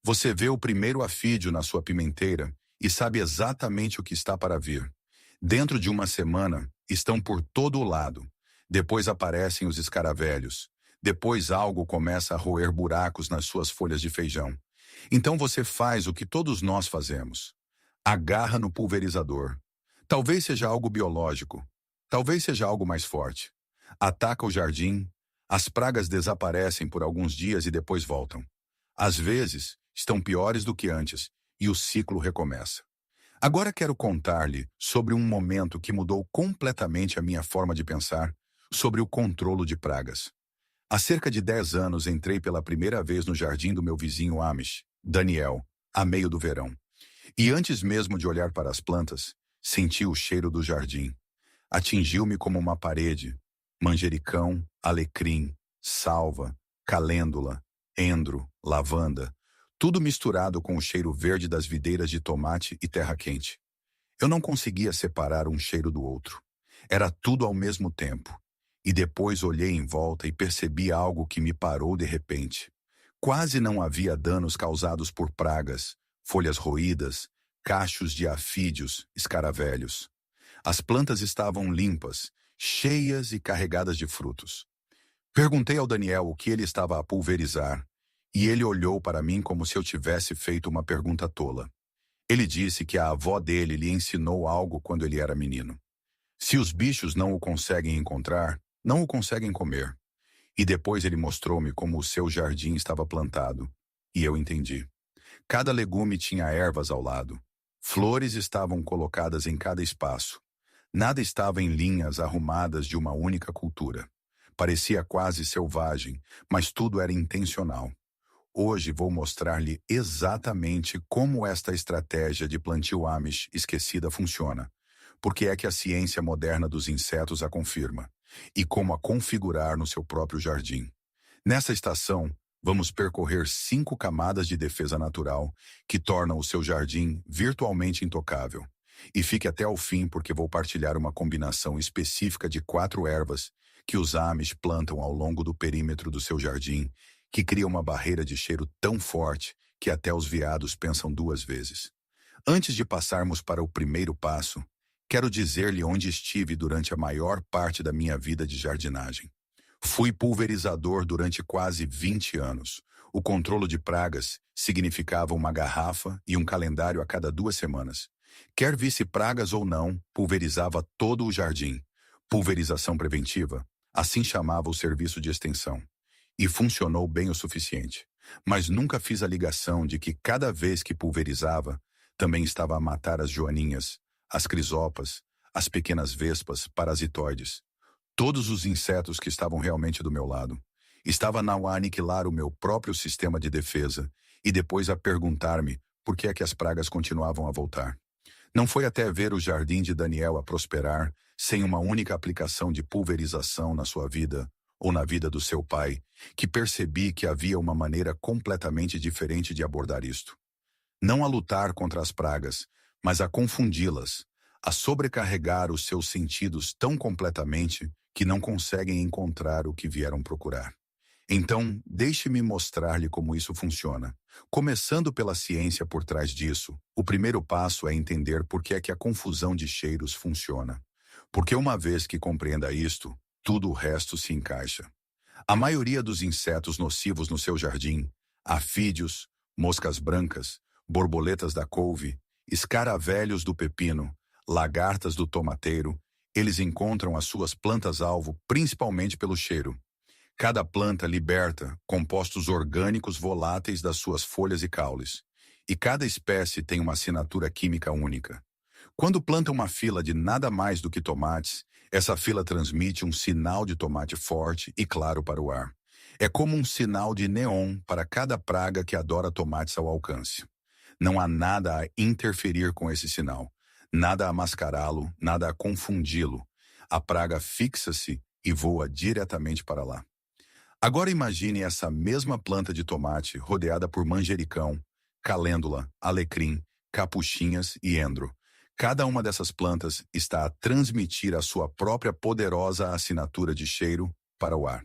Você vê o primeiro afídio na sua pimenteira e sabe exatamente o que está para vir. Dentro de uma semana, estão por todo o lado. Depois aparecem os escaravelhos. Depois algo começa a roer buracos nas suas folhas de feijão. Então você faz o que todos nós fazemos. Agarra no pulverizador. Talvez seja algo biológico. Talvez seja algo mais forte. Ataca o jardim. As pragas desaparecem por alguns dias e depois voltam. Às vezes, estão piores do que antes, e o ciclo recomeça. Agora quero contar-lhe sobre um momento que mudou completamente a minha forma de pensar sobre o controle de pragas. Há cerca de 10 anos entrei pela primeira vez no jardim do meu vizinho Amish, Daniel, a meio do verão. E antes mesmo de olhar para as plantas, senti o cheiro do jardim. Atingiu-me como uma parede. Manjericão, alecrim, salva, calêndula, endro, lavanda, tudo misturado com o cheiro verde das videiras de tomate e terra quente. Eu não conseguia separar um cheiro do outro. Era tudo ao mesmo tempo. E depois olhei em volta e percebi algo que me parou de repente. Quase não havia danos causados por pragas, folhas roídas, cachos de afídeos, escaravelhos. As plantas estavam limpas, cheias e carregadas de frutos. Perguntei ao Daniel o que ele estava a pulverizar, e ele olhou para mim como se eu tivesse feito uma pergunta tola. Ele disse que a avó dele lhe ensinou algo quando ele era menino. Se os bichos não o conseguem encontrar, não o conseguem comer. E depois ele mostrou-me como o seu jardim estava plantado, e eu entendi. Cada legume tinha ervas ao lado. Flores estavam colocadas em cada espaço. Nada estava em linhas arrumadas de uma única cultura. Parecia quase selvagem, mas tudo era intencional. Hoje vou mostrar-lhe exatamente como esta estratégia de plantio Amish esquecida funciona, porque é que a ciência moderna dos insetos a confirma, e como a configurar no seu próprio jardim. Nessa estação, vamos percorrer 5 camadas de defesa natural que tornam o seu jardim virtualmente intocável. E fique até o fim porque vou partilhar uma combinação específica de 4 ervas que os Amish plantam ao longo do perímetro do seu jardim, que cria uma barreira de cheiro tão forte que até os veados pensam 2 vezes. Antes de passarmos para o primeiro passo, quero dizer-lhe onde estive durante a maior parte da minha vida de jardinagem. Fui pulverizador durante quase 20 anos. O controle de pragas significava uma garrafa e um calendário a cada 2 semanas. Quer visse pragas ou não, pulverizava todo o jardim. Pulverização preventiva, assim chamava o serviço de extensão. E funcionou bem o suficiente. Mas nunca fiz a ligação de que cada vez que pulverizava, também estava a matar as joaninhas, as crisopas, as pequenas vespas parasitoides. Todos os insetos que estavam realmente do meu lado. Estava a aniquilar o meu próprio sistema de defesa e depois a perguntar-me por que é que as pragas continuavam a voltar. Não foi até ver o jardim de Daniel a prosperar sem uma única aplicação de pulverização na sua vida ou na vida do seu pai, que percebi que havia uma maneira completamente diferente de abordar isto. Não a lutar contra as pragas, mas a confundi-las, a sobrecarregar os seus sentidos tão completamente que não conseguem encontrar o que vieram procurar. Então, deixe-me mostrar-lhe como isso funciona. Começando pela ciência por trás disso, o primeiro passo é entender por que é que a confusão de cheiros funciona. Porque uma vez que compreenda isto, tudo o resto se encaixa. A maioria dos insetos nocivos no seu jardim, afídeos, moscas brancas, borboletas da couve, escaravelhos do pepino, lagartas do tomateiro, eles encontram as suas plantas-alvo principalmente pelo cheiro. Cada planta liberta compostos orgânicos voláteis das suas folhas e caules, e cada espécie tem uma assinatura química única. Quando planta uma fila de nada mais do que tomates, essa fila transmite um sinal de tomate forte e claro para o ar. É como um sinal de neon para cada praga que adora tomates ao alcance. Não há nada a interferir com esse sinal, nada a mascará-lo, nada a confundi-lo. A praga fixa-se e voa diretamente para lá. Agora imagine essa mesma planta de tomate rodeada por manjericão, calêndula, alecrim, capuchinhas e endro. Cada uma dessas plantas está a transmitir a sua própria poderosa assinatura de cheiro para o ar.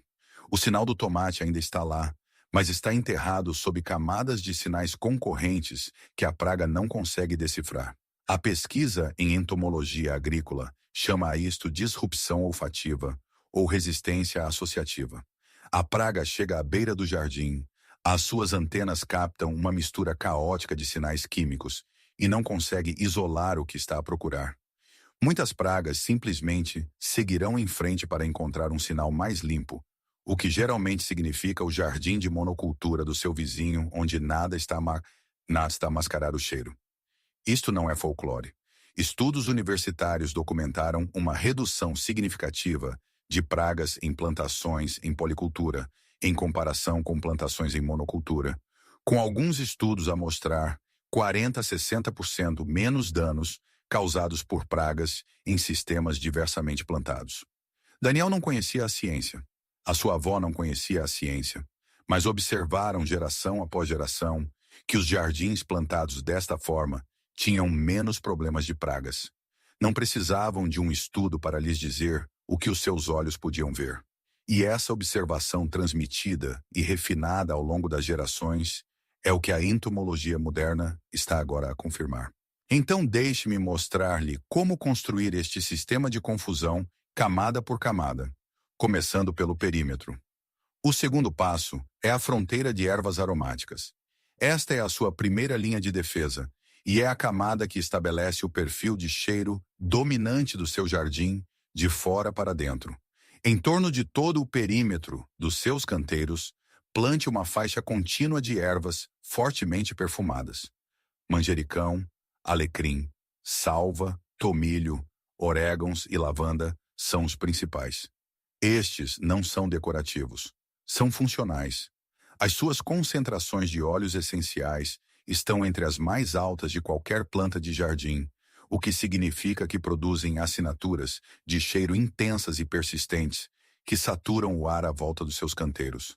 O sinal do tomate ainda está lá, mas está enterrado sob camadas de sinais concorrentes que a praga não consegue decifrar. A pesquisa em entomologia agrícola chama a isto disrupção olfativa ou resistência associativa. A praga chega à beira do jardim, as suas antenas captam uma mistura caótica de sinais químicos e não consegue isolar o que está a procurar. Muitas pragas simplesmente seguirão em frente para encontrar um sinal mais limpo, o que geralmente significa o jardim de monocultura do seu vizinho, onde nada está a mascarar o cheiro. Isto não é folclore. Estudos universitários documentaram uma redução significativa de pragas em plantações em policultura, em comparação com plantações em monocultura, com alguns estudos a mostrar 40 a 60% menos danos causados por pragas em sistemas diversamente plantados. Daniel não conhecia a ciência. A sua avó não conhecia a ciência, mas observaram geração após geração que os jardins plantados desta forma tinham menos problemas de pragas. Não precisavam de um estudo para lhes dizer o que os seus olhos podiam ver. E essa observação transmitida e refinada ao longo das gerações é o que a entomologia moderna está agora a confirmar. Então deixe-me mostrar-lhe como construir este sistema de confusão camada por camada, começando pelo perímetro. O segundo passo é a fronteira de ervas aromáticas. Esta é a sua primeira linha de defesa e é a camada que estabelece o perfil de cheiro dominante do seu jardim de fora para dentro. Em torno de todo o perímetro dos seus canteiros, plante uma faixa contínua de ervas fortemente perfumadas. Manjericão, alecrim, salva, tomilho, orégãos e lavanda são os principais. Estes não são decorativos, são funcionais. As suas concentrações de óleos essenciais estão entre as mais altas de qualquer planta de jardim, o que significa que produzem assinaturas de cheiro intensas e persistentes que saturam o ar à volta dos seus canteiros.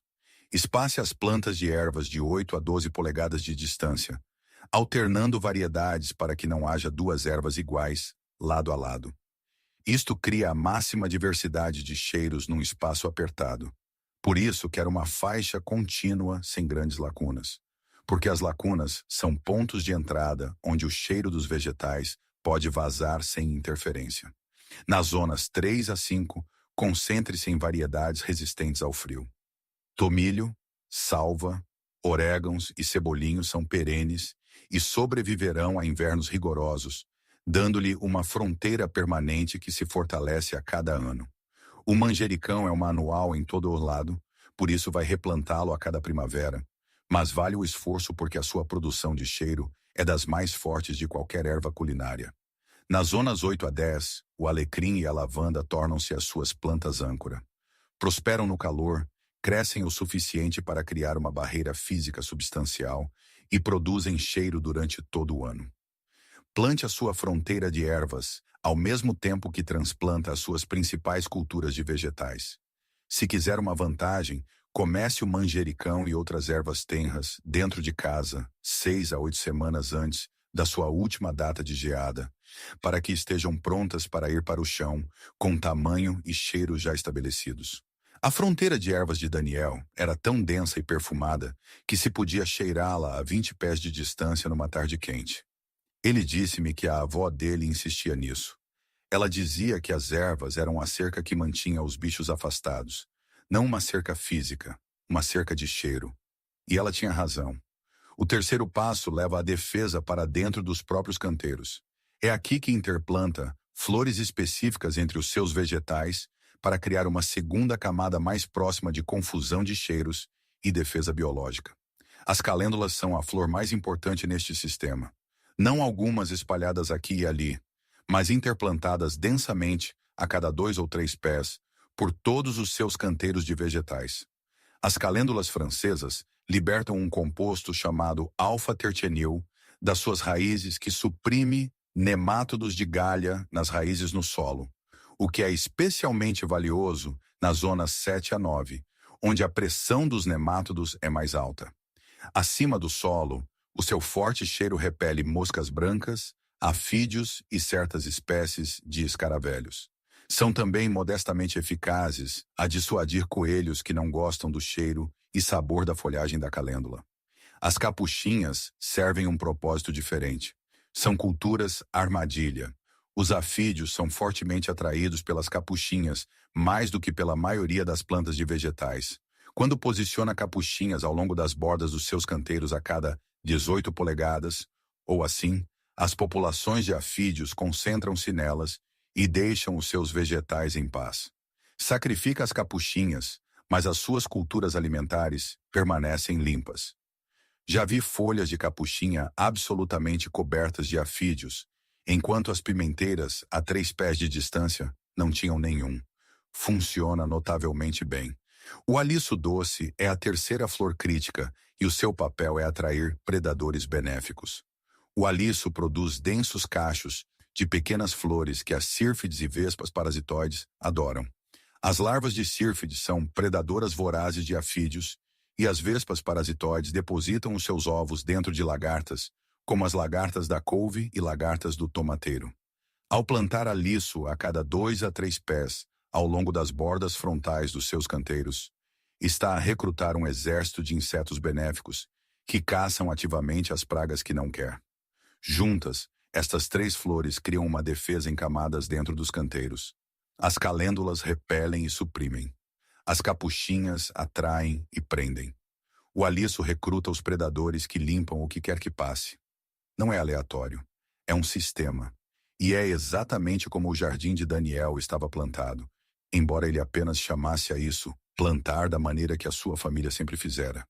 Espace as plantas de ervas de 8 a 12 polegadas de distância, alternando variedades para que não haja duas ervas iguais, lado a lado. Isto cria a máxima diversidade de cheiros num espaço apertado. Por isso, quero uma faixa contínua sem grandes lacunas, porque as lacunas são pontos de entrada onde o cheiro dos vegetais pode vazar sem interferência. Nas zonas 3 a 5, concentre-se em variedades resistentes ao frio. Tomilho, salva, orégãos e cebolinho são perenes e sobreviverão a invernos rigorosos, dando-lhe uma fronteira permanente que se fortalece a cada ano. O manjericão é uma anual em todo o lado, por isso vai replantá-lo a cada primavera, mas vale o esforço porque a sua produção de cheiro é das mais fortes de qualquer erva culinária. Nas zonas 8 a 10, o alecrim e a lavanda tornam-se as suas plantas âncora. Prosperam no calor, crescem o suficiente para criar uma barreira física substancial e produzem cheiro durante todo o ano. Plante a sua fronteira de ervas, ao mesmo tempo que transplanta as suas principais culturas de vegetais. Se quiser uma vantagem, comece o manjericão e outras ervas tenras dentro de casa, 6 a 8 semanas antes da sua última data de geada, para que estejam prontas para ir para o chão, com tamanho e cheiro já estabelecidos. A fronteira de ervas de Daniel era tão densa e perfumada que se podia cheirá-la a 20 pés de distância numa tarde quente. Ele disse-me que a avó dele insistia nisso. Ela dizia que as ervas eram a cerca que mantinha os bichos afastados, não uma cerca física, uma cerca de cheiro. E ela tinha razão. O terceiro passo leva a defesa para dentro dos próprios canteiros. É aqui que interplanta flores específicas entre os seus vegetais para criar uma segunda camada mais próxima de confusão de cheiros e defesa biológica. As calêndulas são a flor mais importante neste sistema. Não algumas espalhadas aqui e ali, mas interplantadas densamente a cada 2 ou 3 pés por todos os seus canteiros de vegetais. As calêndulas francesas libertam um composto chamado alfa-tertianil das suas raízes que suprime nemátodos de galha nas raízes no solo, o que é especialmente valioso nas zonas 7 a 9, onde a pressão dos nemátodos é mais alta. Acima do solo, o seu forte cheiro repele moscas brancas, afídeos e certas espécies de escaravelhos. São também modestamente eficazes a dissuadir coelhos que não gostam do cheiro e sabor da folhagem da calêndula. As capuchinhas servem um propósito diferente. São culturas armadilha. Os afídeos são fortemente atraídos pelas capuchinhas, mais do que pela maioria das plantas de vegetais. Quando posiciona capuchinhas ao longo das bordas dos seus canteiros a cada 18 polegadas, ou assim, as populações de afídeos concentram-se nelas e deixam os seus vegetais em paz. Sacrifica as capuchinhas, mas as suas culturas alimentares permanecem limpas. Já vi folhas de capuchinha absolutamente cobertas de afídeos, enquanto as pimenteiras, a 3 pés de distância, não tinham nenhum. Funciona notavelmente bem. O aliço doce é a terceira flor crítica e o seu papel é atrair predadores benéficos. O aliço produz densos cachos de pequenas flores que as sírfides e vespas parasitoides adoram. As larvas de sírfides são predadoras vorazes de afídeos e as vespas parasitoides depositam os seus ovos dentro de lagartas, como as lagartas da couve e lagartas do tomateiro. Ao plantar aliço a cada 2 a 3 pés ao longo das bordas frontais dos seus canteiros, está a recrutar um exército de insetos benéficos que caçam ativamente as pragas que não quer. Juntas, estas 3 flores criam uma defesa em camadas dentro dos canteiros. As calêndulas repelem e suprimem. As capuchinhas atraem e prendem. O aliço recruta os predadores que limpam o que quer que passe. Não é aleatório, é um sistema. E é exatamente como o jardim de Daniel estava plantado, embora ele apenas chamasse a isso plantar da maneira que a sua família sempre fizera.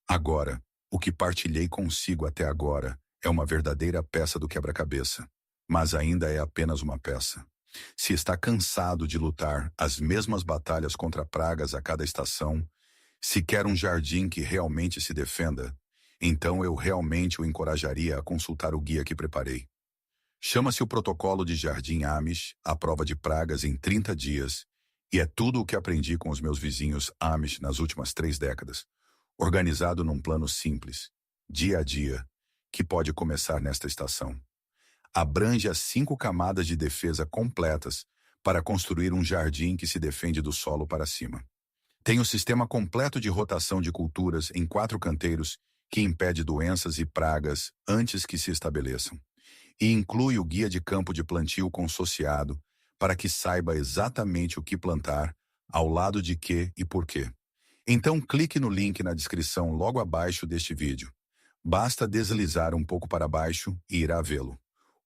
Agora, o que partilhei consigo até agora é uma verdadeira peça do quebra-cabeça, mas ainda é apenas uma peça. Se está cansado de lutar as mesmas batalhas contra pragas a cada estação, se quer um jardim que realmente se defenda, então eu realmente o encorajaria a consultar o guia que preparei. Chama-se o Protocolo de Jardim Amish, a prova de pragas em 30 dias, e é tudo o que aprendi com os meus vizinhos Amish nas últimas 3 décadas, organizado num plano simples, dia a dia, que pode começar nesta estação. Abrange as 5 camadas de defesa completas para construir um jardim que se defende do solo para cima. Tem o sistema completo de rotação de culturas em 4 canteiros que impede doenças e pragas antes que se estabeleçam. E inclui o guia de campo de plantio consociado para que saiba exatamente o que plantar, ao lado de que e por quê. Então clique no link na descrição logo abaixo deste vídeo. Basta deslizar um pouco para baixo e irá vê-lo.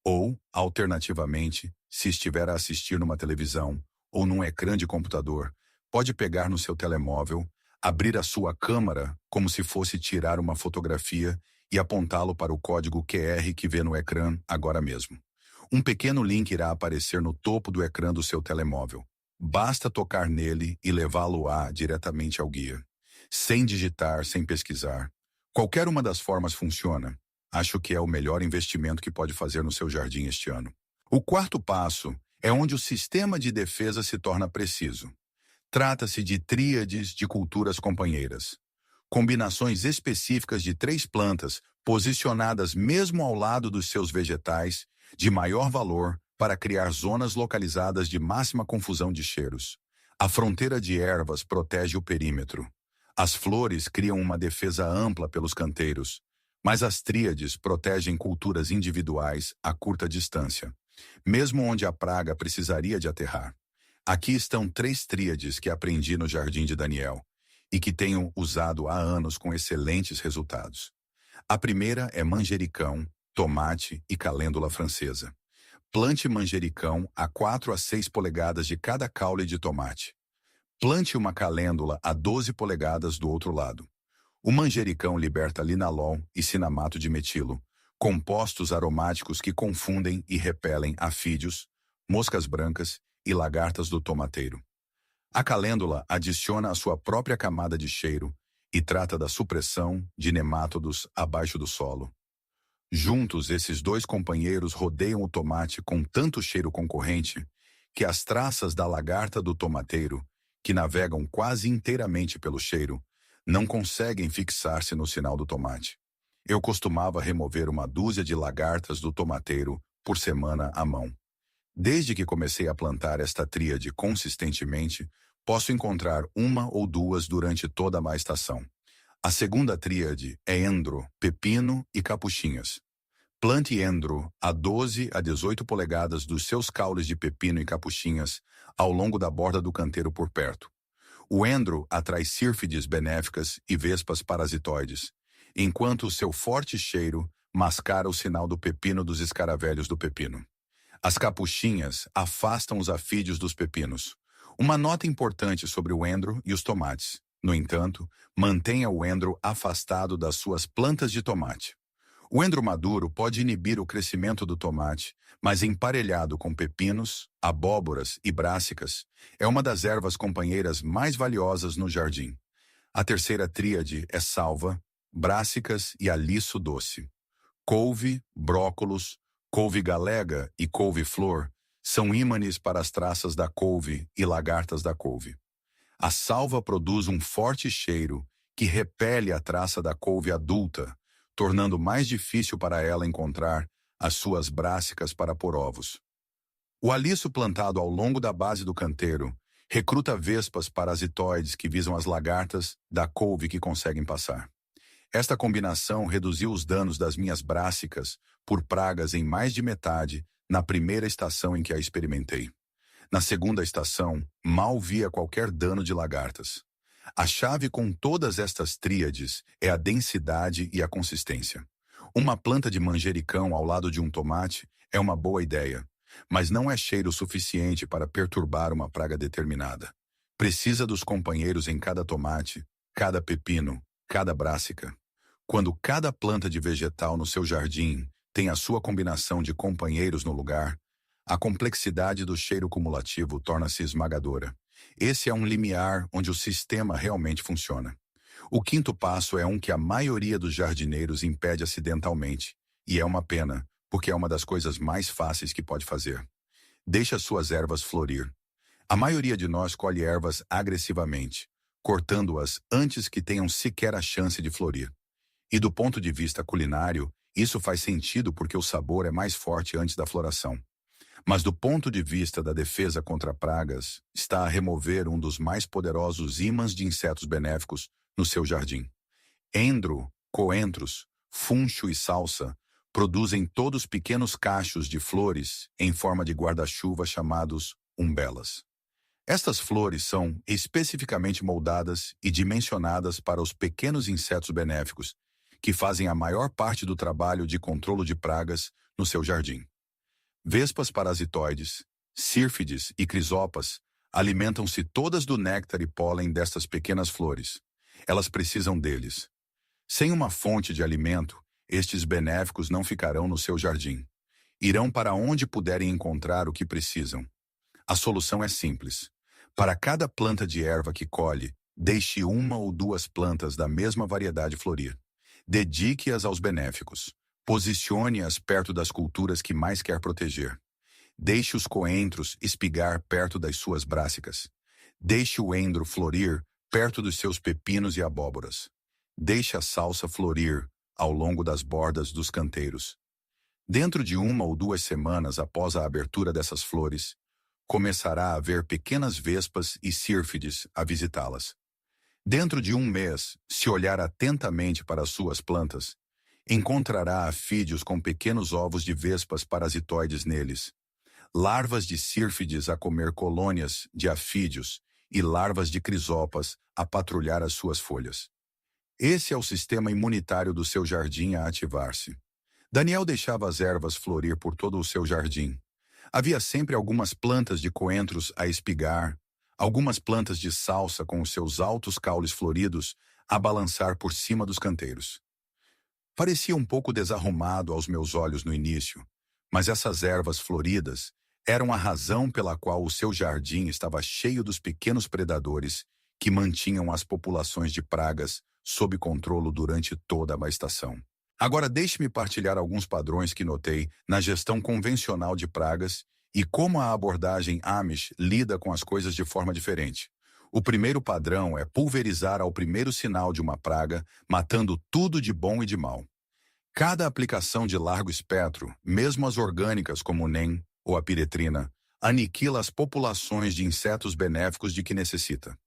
Ou, alternativamente, se estiver a assistir numa televisão ou num ecrã de computador, pode pegar no seu telemóvel, abrir a sua câmera como se fosse tirar uma fotografia e apontá-lo para o código QR que vê no ecrã agora mesmo. Um pequeno link irá aparecer no topo do ecrã do seu telemóvel. Basta tocar nele e levá-lo diretamente ao guia. Sem digitar, sem pesquisar. Qualquer uma das formas funciona. Acho que é o melhor investimento que pode fazer no seu jardim este ano. O 4º passo é onde o sistema de defesa se torna preciso. Trata-se de tríades de culturas companheiras. Combinações específicas de 3 plantas, posicionadas mesmo ao lado dos seus vegetais, de maior valor para criar zonas localizadas de máxima confusão de cheiros. A fronteira de ervas protege o perímetro. As flores criam uma defesa ampla pelos canteiros, mas as tríades protegem culturas individuais a curta distância, mesmo onde a praga precisaria de aterrar. Aqui estão 3 tríades que aprendi no Jardim de Daniel e que tenho usado há anos com excelentes resultados. A primeira é manjericão, tomate e calêndula francesa. Plante manjericão a 4 a 6 polegadas de cada caule de tomate. Plante uma calêndula a 12 polegadas do outro lado. O manjericão liberta linalol e cinamato de metilo, compostos aromáticos que confundem e repelem afídeos, moscas brancas e lagartas do tomateiro. A calêndula adiciona a sua própria camada de cheiro e trata da supressão de nemátodos abaixo do solo. Juntos, esses 2 companheiros rodeiam o tomate com tanto cheiro concorrente que as traças da lagarta do tomateiro, que navegam quase inteiramente pelo cheiro, não conseguem fixar-se no sinal do tomate. Eu costumava remover uma dúzia de lagartas do tomateiro por semana à mão. Desde que comecei a plantar esta tríade consistentemente, posso encontrar 1 ou 2 durante toda a estação. A segunda tríade é endro, pepino e capuchinhas. Plante endro a 12 a 18 polegadas dos seus caules de pepino e capuchinhas ao longo da borda do canteiro por perto. O endro atrai sírfides benéficas e vespas parasitoides, enquanto o seu forte cheiro mascara o sinal do pepino dos escaravelhos do pepino. As capuchinhas afastam os afídeos dos pepinos. Uma nota importante sobre o endro e os tomates. No entanto, mantenha o endro afastado das suas plantas de tomate. O endro maduro pode inibir o crescimento do tomate, mas emparelhado com pepinos, abóboras e brássicas, é uma das ervas companheiras mais valiosas no jardim. A terceira tríade é salva, brássicas e aliço doce. Couve, brócolos, couve galega e couve-flor são ímãs para as traças da couve e lagartas da couve. A salva produz um forte cheiro que repele a traça da couve adulta, tornando mais difícil para ela encontrar as suas brássicas para pôr ovos. O aliço plantado ao longo da base do canteiro recruta vespas parasitoides que visam as lagartas da couve que conseguem passar. Esta combinação reduziu os danos das minhas brássicas por pragas em mais de metade na primeira estação em que a experimentei. Na segunda estação, mal via qualquer dano de lagartas. A chave com todas estas tríades é a densidade e a consistência. Uma planta de manjericão ao lado de um tomate é uma boa ideia, mas não é cheiro suficiente para perturbar uma praga determinada. Precisa dos companheiros em cada tomate, cada pepino, cada brássica. Quando cada planta de vegetal no seu jardim tem a sua combinação de companheiros no lugar, a complexidade do cheiro cumulativo torna-se esmagadora. Esse é um limiar onde o sistema realmente funciona. O quinto passo é um que a maioria dos jardineiros impede acidentalmente, e é uma pena, porque é uma das coisas mais fáceis que pode fazer. Deixe as suas ervas florir. A maioria de nós colhe ervas agressivamente, cortando-as antes que tenham sequer a chance de florir. E do ponto de vista culinário, isso faz sentido porque o sabor é mais forte antes da floração. Mas do ponto de vista da defesa contra pragas, está a remover um dos mais poderosos ímãs de insetos benéficos no seu jardim. Endro, coentros, funcho e salsa produzem todos pequenos cachos de flores em forma de guarda-chuva chamados umbelas. Estas flores são especificamente moldadas e dimensionadas para os pequenos insetos benéficos, que fazem a maior parte do trabalho de controle de pragas no seu jardim. Vespas parasitoides, sírfides e crisopas alimentam-se todas do néctar e pólen destas pequenas flores. Elas precisam deles. Sem uma fonte de alimento, estes benéficos não ficarão no seu jardim. Irão para onde puderem encontrar o que precisam. A solução é simples. Para cada planta de erva que colhe, deixe uma ou duas plantas da mesma variedade florir. Dedique-as aos benéficos. Posicione-as perto das culturas que mais quer proteger. Deixe os coentros espigar perto das suas brássicas. Deixe o endro florir perto dos seus pepinos e abóboras. Deixe a salsa florir ao longo das bordas dos canteiros. Dentro de uma ou duas semanas após a abertura dessas flores, começará a haver pequenas vespas e sírfides a visitá-las. Dentro de um mês, se olhar atentamente para as suas plantas, encontrará afídeos com pequenos ovos de vespas parasitoides neles, larvas de sírfides a comer colônias de afídeos e larvas de crisopas a patrulhar as suas folhas. Esse é o sistema imunitário do seu jardim a ativar-se. Daniel deixava as ervas florir por todo o seu jardim. Havia sempre algumas plantas de coentros a espigar, algumas plantas de salsa com os seus altos caules floridos a balançar por cima dos canteiros. Parecia um pouco desarrumado aos meus olhos no início, mas essas ervas floridas eram a razão pela qual o seu jardim estava cheio dos pequenos predadores que mantinham as populações de pragas sob controle durante toda a estação. Agora deixe-me partilhar alguns padrões que notei na gestão convencional de pragas e como a abordagem Amish lida com as coisas de forma diferente. O primeiro padrão é pulverizar ao primeiro sinal de uma praga, matando tudo de bom e de mal. Cada aplicação de largo espectro, mesmo as orgânicas como o NEM ou a piretrina, aniquila as populações de insetos benéficos de que necessita.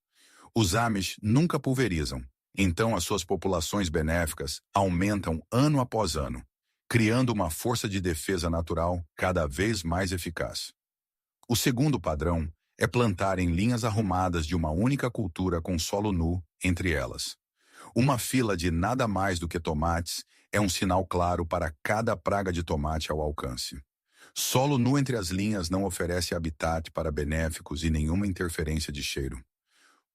Os Amish nunca pulverizam. Então as suas populações benéficas aumentam ano após ano, criando uma força de defesa natural cada vez mais eficaz. O segundo padrão é plantar em linhas arrumadas de uma única cultura com solo nu entre elas. Uma fila de nada mais do que tomates é um sinal claro para cada praga de tomate ao alcance. Solo nu entre as linhas não oferece habitat para benéficos e nenhuma interferência de cheiro.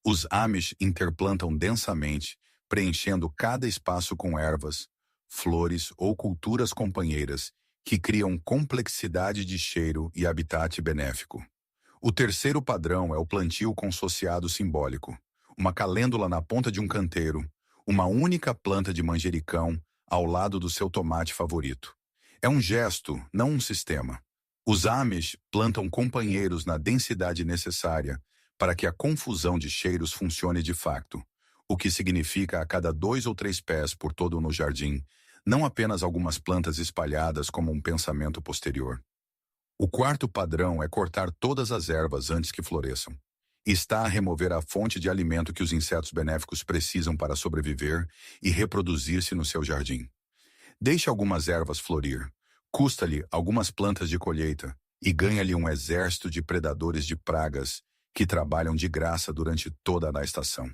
Os Amish interplantam densamente, preenchendo cada espaço com ervas, flores ou culturas companheiras que criam complexidade de cheiro e habitat benéfico. O terceiro padrão é o plantio consociado simbólico. Uma calêndula na ponta de um canteiro, uma única planta de manjericão ao lado do seu tomate favorito. É um gesto, não um sistema. Os Amish plantam companheiros na densidade necessária para que a confusão de cheiros funcione de facto, o que significa a cada 2 ou 3 pés por todo no jardim, não apenas algumas plantas espalhadas como um pensamento posterior. O quarto padrão é cortar todas as ervas antes que floresçam. Está a remover a fonte de alimento que os insetos benéficos precisam para sobreviver e reproduzir-se no seu jardim. Deixe algumas ervas florir, custa-lhe algumas plantas de colheita e ganha-lhe um exército de predadores de pragas que trabalham de graça durante toda a estação.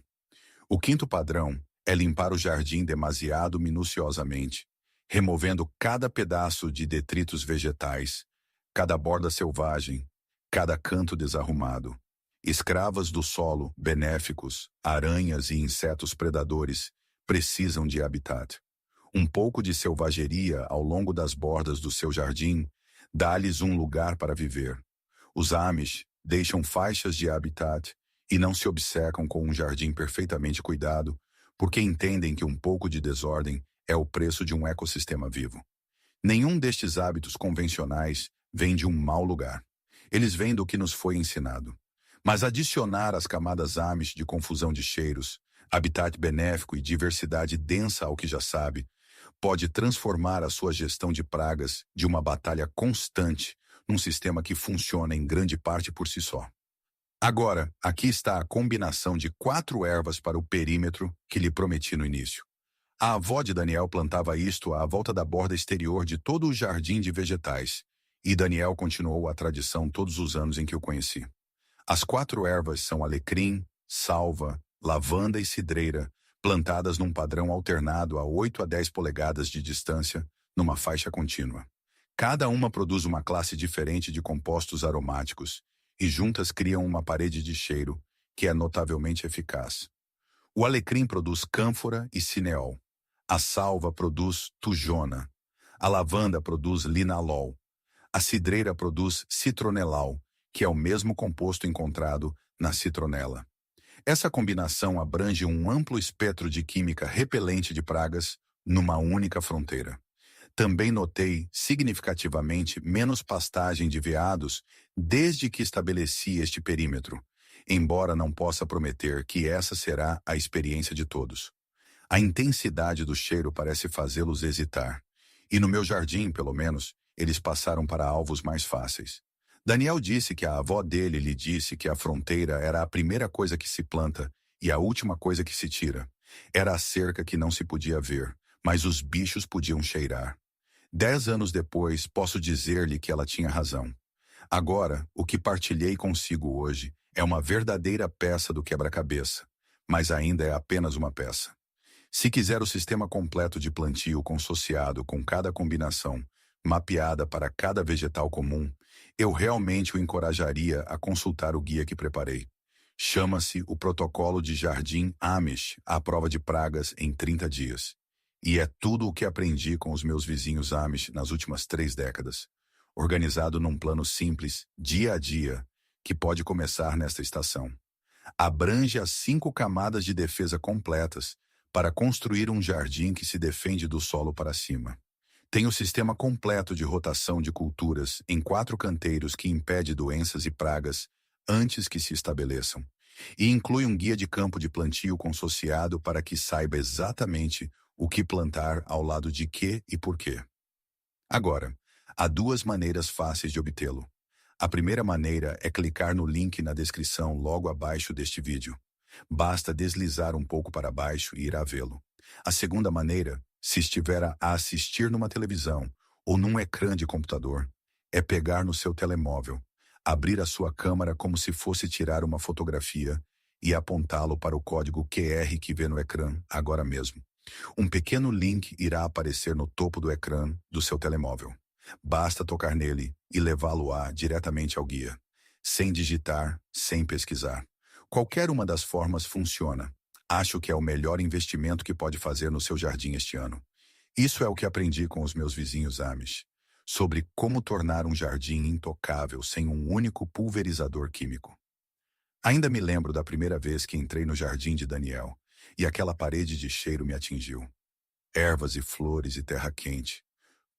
O quinto padrão é limpar o jardim demasiado minuciosamente, removendo cada pedaço de detritos vegetais, cada borda selvagem, cada canto desarrumado. Escravas do solo, benéficos, aranhas e insetos predadores precisam de habitat. Um pouco de selvageria ao longo das bordas do seu jardim dá-lhes um lugar para viver. Os Amish deixam faixas de habitat e não se obcecam com um jardim perfeitamente cuidado, porque entendem que um pouco de desordem é o preço de um ecossistema vivo. Nenhum destes hábitos convencionais vem de um mau lugar. Eles vêm do que nos foi ensinado. Mas adicionar as camadas Amish de confusão de cheiros, habitat benéfico e diversidade densa ao que já sabe, pode transformar a sua gestão de pragas de uma batalha constante num sistema que funciona em grande parte por si só. Agora, aqui está a combinação de 4 ervas para o perímetro que lhe prometi no início. A avó de Daniel plantava isto à volta da borda exterior de todo o jardim de vegetais, e Daniel continuou a tradição todos os anos em que o conheci. As 4 ervas são alecrim, salva, lavanda e cidreira, plantadas num padrão alternado a 8 a 10 polegadas de distância, numa faixa contínua. Cada uma produz uma classe diferente de compostos aromáticos, e juntas criam uma parede de cheiro, que é notavelmente eficaz. O alecrim produz cânfora e cineol. A salva produz tujona. A lavanda produz linalol. A cidreira produz citronelal, que é o mesmo composto encontrado na citronela. Essa combinação abrange um amplo espectro de química repelente de pragas numa única fronteira. Também notei significativamente menos pastagem de veados desde que estabeleci este perímetro, embora não possa prometer que essa será a experiência de todos. A intensidade do cheiro parece fazê-los hesitar, e no meu jardim, pelo menos, eles passaram para alvos mais fáceis. Daniel disse que a avó dele lhe disse que a fronteira era a primeira coisa que se planta e a última coisa que se tira. Era a cerca que não se podia ver, mas os bichos podiam cheirar. 10 anos depois, posso dizer-lhe que ela tinha razão. Agora, o que partilhei consigo hoje é uma verdadeira peça do quebra-cabeça, mas ainda é apenas uma peça. Se quiser o sistema completo de plantio consociado com cada combinação, mapeada para cada vegetal comum, eu realmente o encorajaria a consultar o guia que preparei. Chama-se o Protocolo de Jardim Amish à prova de pragas em 30 dias. E é tudo o que aprendi com os meus vizinhos Amish nas últimas 3 décadas, organizado num plano simples, dia a dia, que pode começar nesta estação. Abrange as 5 camadas de defesa completas para construir um jardim que se defende do solo para cima. Tem o sistema completo de rotação de culturas em 4 canteiros que impede doenças e pragas antes que se estabeleçam, e inclui um guia de campo de plantio consociado para que saiba exatamente o que plantar ao lado de quê e por quê. Agora, há 2 maneiras fáceis de obtê-lo. A primeira maneira é clicar no link na descrição logo abaixo deste vídeo. Basta deslizar um pouco para baixo e irá vê-lo. A segunda maneira, se estiver a assistir numa televisão ou num ecrã de computador, é pegar no seu telemóvel, abrir a sua câmera como se fosse tirar uma fotografia e apontá-lo para o código QR que vê no ecrã agora mesmo. Um pequeno link irá aparecer no topo do ecrã do seu telemóvel. Basta tocar nele e levá-lo diretamente ao guia, sem digitar, sem pesquisar. Qualquer uma das formas funciona. Acho que é o melhor investimento que pode fazer no seu jardim este ano. Isso é o que aprendi com os meus vizinhos Amish, sobre como tornar um jardim intocável sem um único pulverizador químico. Ainda me lembro da primeira vez que entrei no jardim de Daniel, e aquela parede de cheiro me atingiu. Ervas e flores e terra quente.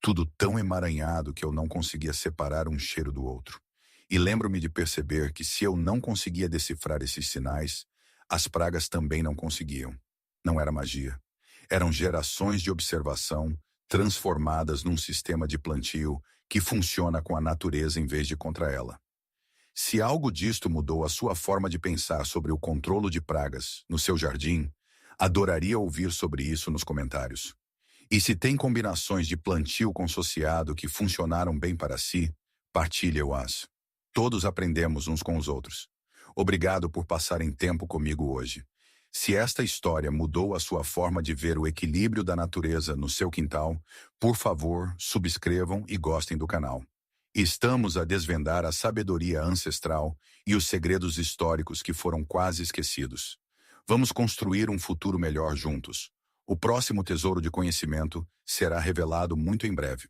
Tudo tão emaranhado que eu não conseguia separar um cheiro do outro. E lembro-me de perceber que se eu não conseguia decifrar esses sinais, as pragas também não conseguiam. Não era magia. Eram gerações de observação transformadas num sistema de plantio que funciona com a natureza em vez de contra ela. Se algo disto mudou a sua forma de pensar sobre o controlo de pragas no seu jardim, adoraria ouvir sobre isso nos comentários. E se tem combinações de plantio consociado que funcionaram bem para si, partilhe-o-as. Todos aprendemos uns com os outros. Obrigado por passarem tempo comigo hoje. Se esta história mudou a sua forma de ver o equilíbrio da natureza no seu quintal, por favor, subscrevam e gostem do canal. Estamos a desvendar a sabedoria ancestral e os segredos históricos que foram quase esquecidos. Vamos construir um futuro melhor juntos. O próximo tesouro de conhecimento será revelado muito em breve.